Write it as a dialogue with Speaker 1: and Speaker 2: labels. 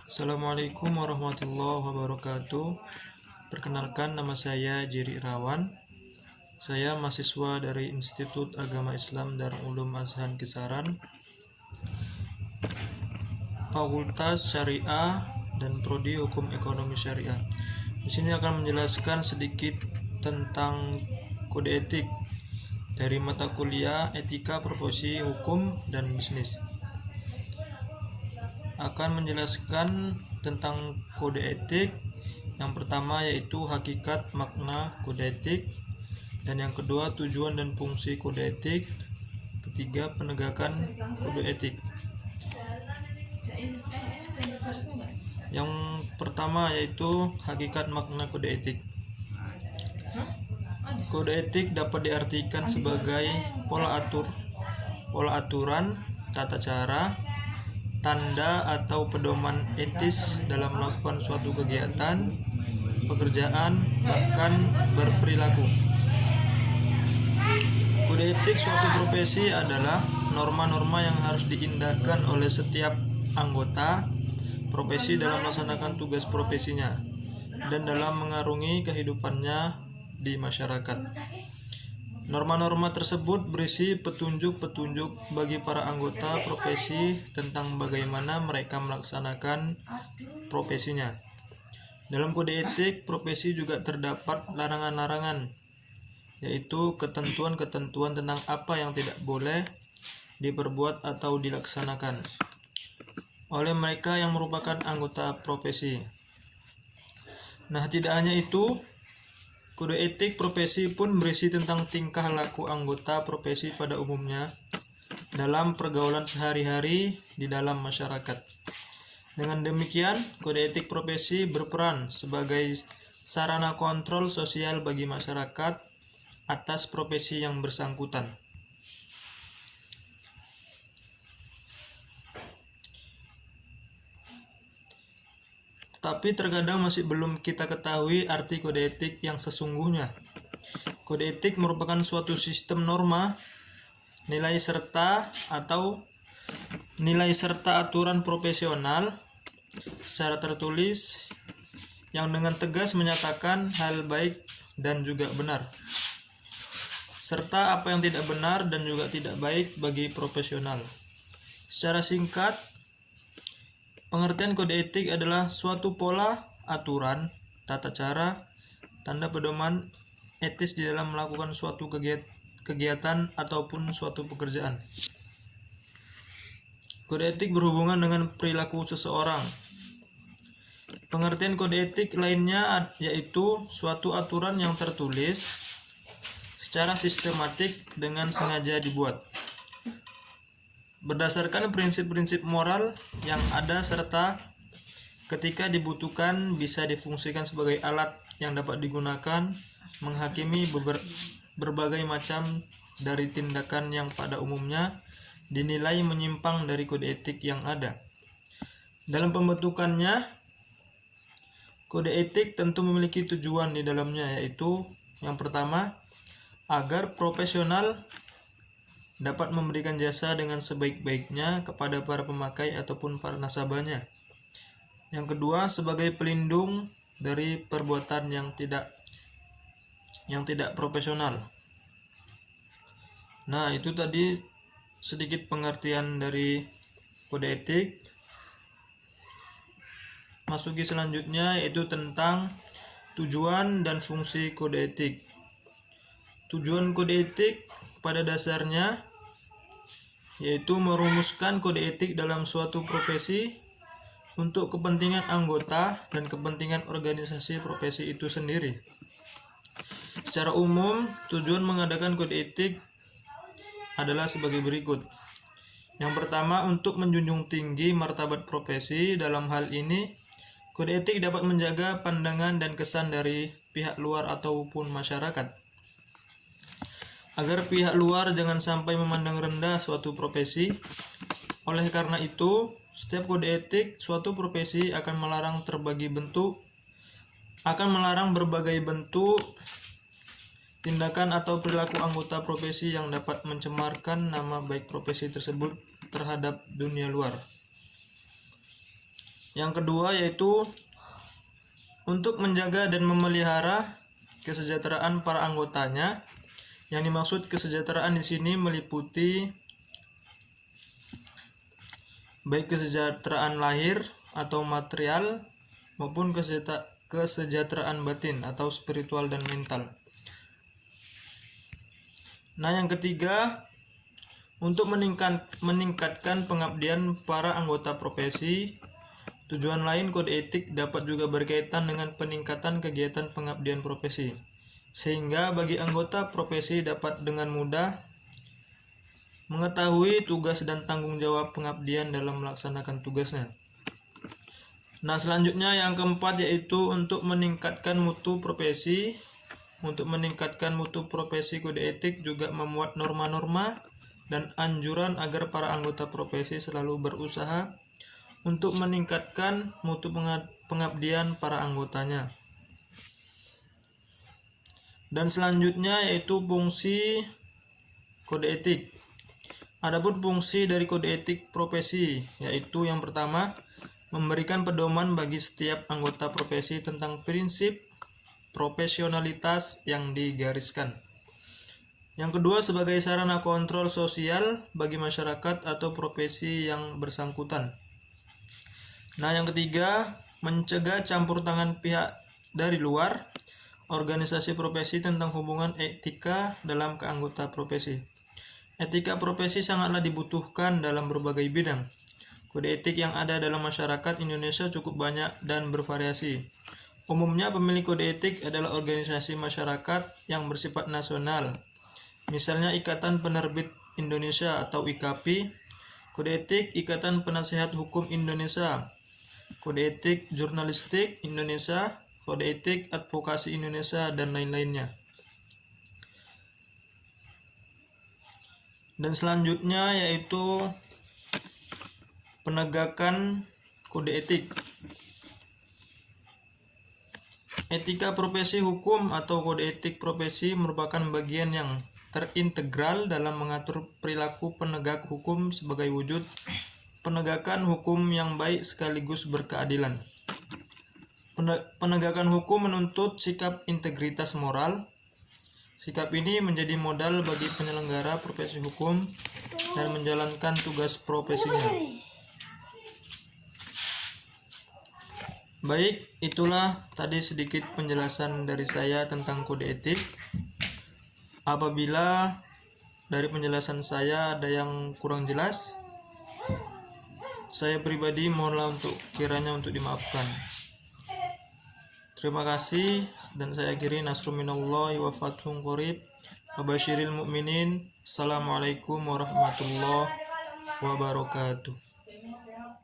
Speaker 1: Assalamualaikum warahmatullahi wabarakatuh. Perkenalkan, nama saya Jiri Irawan. Saya mahasiswa dari Institut Agama Islam Darul Ulum Azhan Kisaran, Fakultas Syariah dan Prodi Hukum Ekonomi Syariah. Di sini akan menjelaskan sedikit tentang kode etik dari mata kuliah Etika Profesi Hukum dan Bisnis. Akan menjelaskan tentang kode etik. Yang pertama yaitu hakikat makna kode etik, dan yang kedua tujuan dan fungsi kode etik, ketiga penegakan kode etik. Yang pertama yaitu hakikat makna kode etik. Kode etik dapat diartikan sebagai pola aturan, tata cara, tanda atau pedoman etis dalam melakukan suatu kegiatan, pekerjaan, bahkan berperilaku. Kode etik suatu profesi adalah norma-norma yang harus diindahkan oleh setiap anggota profesi dalam melaksanakan tugas profesinya dan dalam mengarungi kehidupannya di masyarakat. Norma-norma tersebut berisi petunjuk-petunjuk bagi para anggota profesi tentang bagaimana mereka melaksanakan profesinya. Dalam kode etik profesi juga terdapat larangan-larangan, yaitu ketentuan-ketentuan tentang apa yang tidak boleh diperbuat atau dilaksanakan oleh mereka yang merupakan anggota profesi. Nah, tidak hanya itu, kode etik profesi pun berisi tentang tingkah laku anggota profesi pada umumnya dalam pergaulan sehari-hari di dalam masyarakat. Dengan demikian, kode etik profesi berperan sebagai sarana kontrol sosial bagi masyarakat atas profesi yang bersangkutan. Tapi terkadang masih belum kita ketahui arti kode etik yang sesungguhnya. Kode etik merupakan suatu sistem norma, nilai serta aturan profesional secara tertulis yang dengan tegas menyatakan hal baik dan juga benar, serta apa yang tidak benar dan juga tidak baik bagi profesional. Secara singkat, pengertian kode etik adalah suatu pola, aturan, tata cara, tanda pedoman etis di dalam melakukan suatu kegiatan ataupun suatu pekerjaan. Kode etik berhubungan dengan perilaku seseorang. Pengertian kode etik lainnya yaitu suatu aturan yang tertulis secara sistematik dengan sengaja dibuat berdasarkan prinsip-prinsip moral yang ada, serta ketika dibutuhkan bisa difungsikan sebagai alat yang dapat digunakan menghakimi berbagai macam dari tindakan yang pada umumnya dinilai menyimpang dari kode etik yang ada. Dalam pembentukannya, kode etik tentu memiliki tujuan di dalamnya, yaitu yang pertama, agar profesional dapat memberikan jasa dengan sebaik-baiknya kepada para pemakai ataupun para nasabahnya. Yang kedua, sebagai pelindung dari perbuatan yang tidak profesional. Nah, itu tadi sedikit pengertian dari kode etik. Masuki selanjutnya yaitu tentang tujuan dan fungsi kode etik. Tujuan kode etik pada dasarnya yaitu merumuskan kode etik dalam suatu profesi untuk kepentingan anggota dan kepentingan organisasi profesi itu sendiri. Secara umum, tujuan mengadakan kode etik adalah sebagai berikut. Yang pertama, untuk menjunjung tinggi martabat profesi. Dalam hal ini, kode etik dapat menjaga pandangan dan kesan dari pihak luar ataupun masyarakat, agar pihak luar jangan sampai memandang rendah suatu profesi. Oleh karena itu, setiap kode etik suatu profesi akan melarang berbagai bentuk tindakan atau perilaku anggota profesi yang dapat mencemarkan nama baik profesi tersebut terhadap dunia luar. Yang kedua yaitu untuk menjaga dan memelihara kesejahteraan para anggotanya. Yang dimaksud kesejahteraan di sini meliputi baik kesejahteraan lahir atau material maupun kesejahteraan batin atau spiritual dan mental. Nah, yang ketiga, untuk meningkatkan pengabdian para anggota profesi. Tujuan lain kode etik dapat juga berkaitan dengan peningkatan kegiatan pengabdian profesi, sehingga bagi anggota profesi dapat dengan mudah mengetahui tugas dan tanggung jawab pengabdian dalam melaksanakan tugasnya. Nah, selanjutnya yang keempat yaitu untuk meningkatkan mutu profesi. Untuk meningkatkan mutu profesi, kode etik juga memuat norma-norma dan anjuran agar para anggota profesi selalu berusaha untuk meningkatkan mutu pengabdian para anggotanya. Dan selanjutnya yaitu fungsi kode etik. Adapun fungsi dari kode etik profesi yaitu yang pertama, memberikan pedoman bagi setiap anggota profesi tentang prinsip profesionalitas yang digariskan. Yang kedua, sebagai sarana kontrol sosial bagi masyarakat atau profesi yang bersangkutan. Nah, yang ketiga, mencegah campur tangan pihak dari luar organisasi profesi tentang hubungan etika dalam keanggota profesi. Etika profesi sangatlah dibutuhkan dalam berbagai bidang. Kode etik yang ada dalam masyarakat Indonesia cukup banyak dan bervariasi. Umumnya pemilik kode etik adalah organisasi masyarakat yang bersifat nasional. Misalnya Ikatan Penerbit Indonesia atau IKAPI, kode etik Ikatan Penasehat Hukum Indonesia, kode etik Jurnalistik Indonesia, kode etik Advokasi Indonesia, dan lain-lainnya. Dan selanjutnya yaitu penegakan kode etik. Etika profesi hukum atau kode etik profesi merupakan bagian yang terintegral dalam mengatur perilaku penegak hukum sebagai wujud penegakan hukum yang baik sekaligus berkeadilan. Penegakan hukum menuntut sikap integritas moral. Sikap ini menjadi modal bagi penyelenggara profesi hukum dan menjalankan tugas profesinya. Baik, itulah tadi sedikit penjelasan dari saya tentang kode etik. Apabila dari penjelasan saya ada yang kurang jelas, saya pribadi mohonlah kiranya untuk dimaafkan. Terima kasih, dan saya akhiri. Nasrun minallahi wa fathun qarib wa basyiril mu'minin. Assalamualaikum warahmatullahi wabarakatuh.